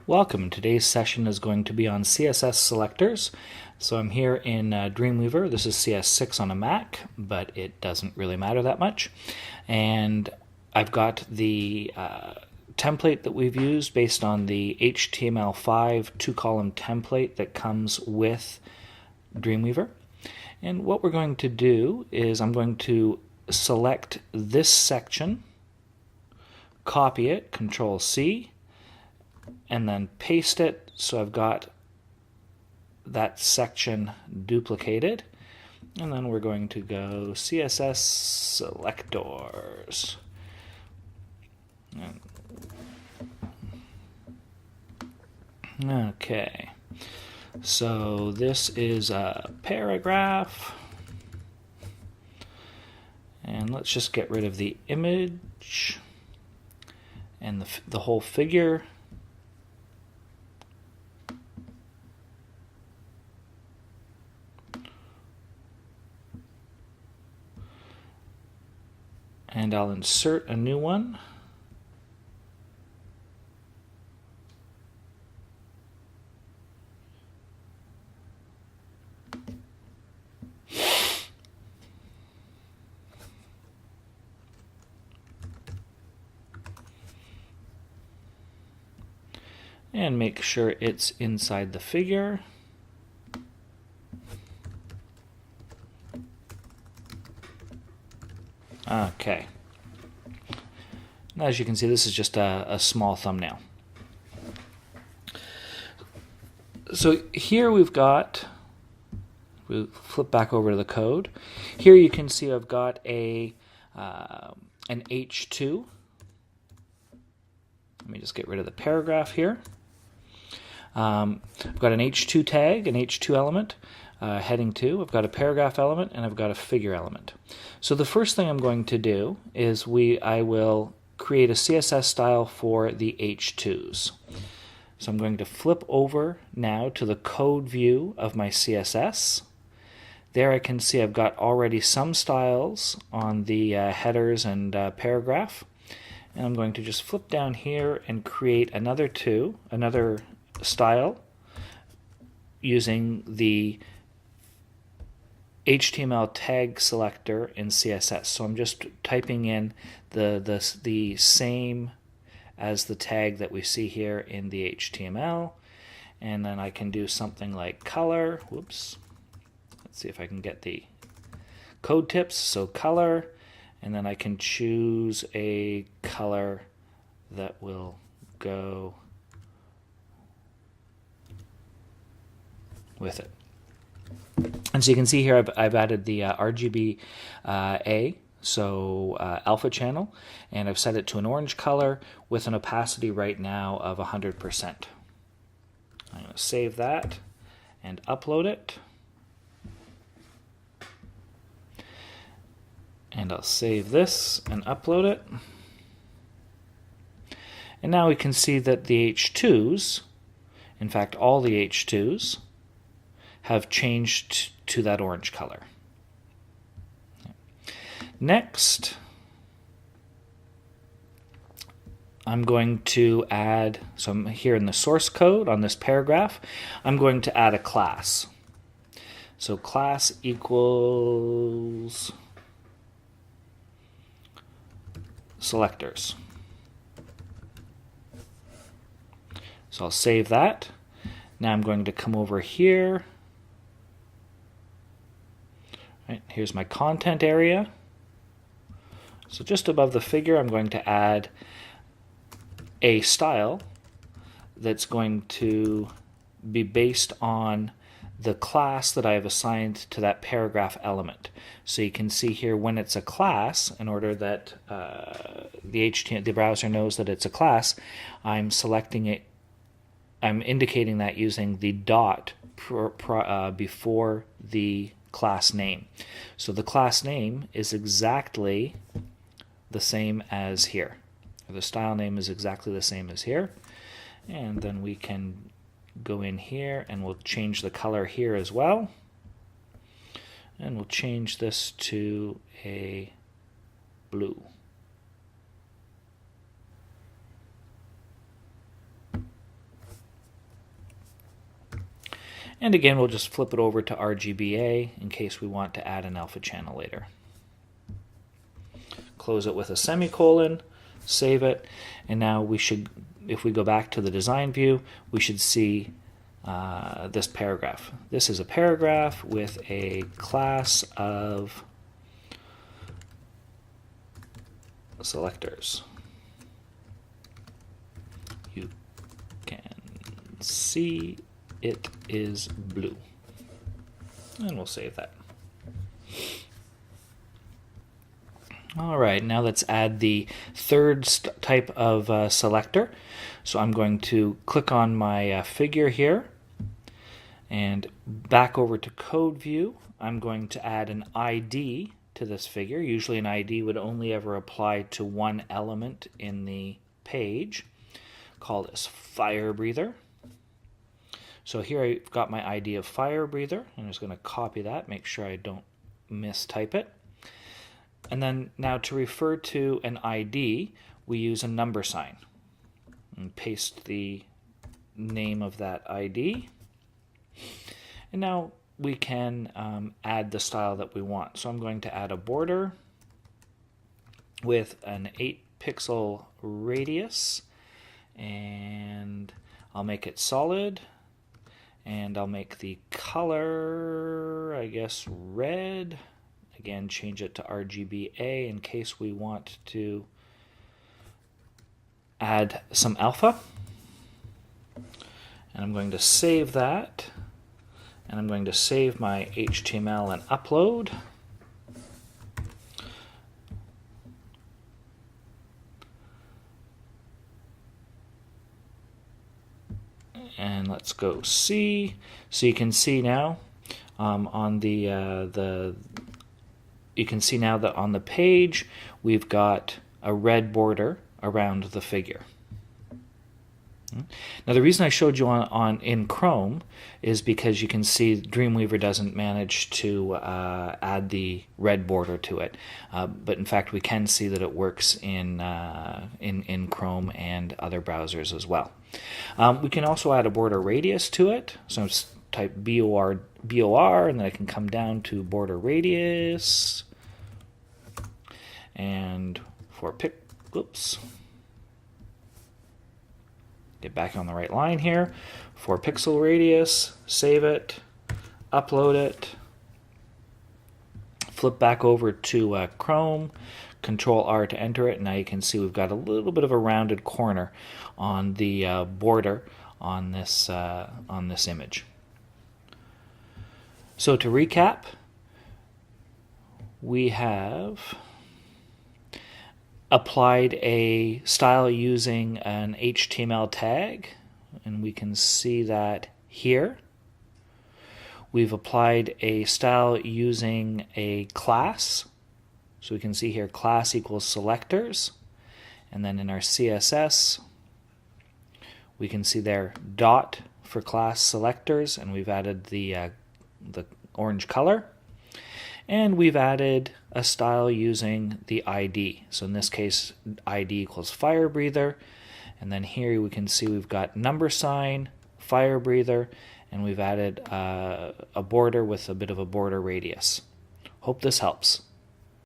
Welcome. Today's session is going to be on CSS selectors. So I'm here in Dreamweaver. This is CS6 on a Mac, but it doesn't really matter that much. And I've got the template that we've used based on the HTML5 two-column template that comes with Dreamweaver. And what we're going to do is I'm going to select this section, copy it, Control-C, and then paste it so I've got that section duplicated. And then we're going to go CSS selectors. Okay, so this is a paragraph, and let's just get rid of the image and the whole figure. And I'll insert a new one. And make sure it's inside the figure. Okay. As you can see, this is just a small thumbnail. So here we've got, we'll flip back over to the code. Here you can see I've got an H2. Let me just get rid of the paragraph here. I've got an H2 tag, an H2 element, heading 2. I've got a paragraph element, and I've got a figure element. So the first thing I'm going to do is I will create a CSS style for the H2s. So I'm going to flip over now to the code view of my CSS. There I can see I've got already some styles on the headers and paragraph. And I'm going to just flip down here and create another style using the HTML tag selector in CSS. So I'm just typing in the same as the tag that we see here in the HTML, and then I can do something like color. Whoops. Let's see if I can get the code tips. So color, and then I can choose a color that will go with it. And so you can see here I've added the RGB A, so alpha channel, and I've set it to an orange color with an opacity right now of 100%. I'm going to save that and upload it. And I'll save this and upload it. And now we can see that the H2s, in fact all the H2s, have changed to that orange color. Next, I'm going to add, so I'm here in the source code on this paragraph, I'm going to add a class. So class equals selectors. So I'll save that. Now I'm going to come over here. Right, here's my content area. So just above the figure, I'm going to add a style that's going to be based on the class that I have assigned to that paragraph element. So you can see here when it's a class, in order that the browser knows that it's a class, I'm selecting it. I'm indicating that using the dot before the class name. So the class name is exactly the same as here. The style name is exactly the same as here. And then we can go in here and we'll change the color here as well. And we'll change this to a blue. And again, we'll just flip it over to RGBA in case we want to add an alpha channel later. Close it with a semicolon, save it, and now we should, if we go back to the design view, we should see this paragraph. This is a paragraph with a class of selectors. You can see it is blue. And we'll save that. All right, now let's add the third type of selector. So I'm going to click on my figure here and back over to code view. I'm going to add an ID to this figure. Usually an ID would only ever apply to one element in the page. Call this fire breather. So here I've got my ID of fire breather. I'm just going to copy that, make sure I don't mistype it. And then now to refer to an ID, we use a number sign. And paste the name of that ID. And now we can add the style that we want. So I'm going to add a border with an 8-pixel radius, and I'll make it solid, and I'll make the color, I guess, red. Again, change it to RGBA in case we want to add some alpha. And I'm going to save that. And I'm going to save my HTML and upload. And let's go see. So you can see now on you can see now that on the page we've got a red border around the figure. Now the reason I showed you in Chrome is because you can see Dreamweaver doesn't manage to add the red border to it, but in fact we can see that it works in Chrome and other browsers as well. We can also add a border radius to it, so just type BOR, and then I can come down to border radius, and get back on the right line here, 4-pixel radius, save it, upload it, flip back over to Chrome, Control R to enter it, and now you can see we've got a little bit of a rounded corner on the border on this image. So to recap, we have applied a style using an HTML tag, and we can see that here. We've applied a style using a class, so we can see here class equals selectors, and then in our CSS we can see there dot for class selectors, and we've added the orange color. And we've added a style using the ID. So in this case, ID equals fire breather. And then here we can see we've got number sign, fire breather, and we've added a border with a bit of a border radius. Hope this helps.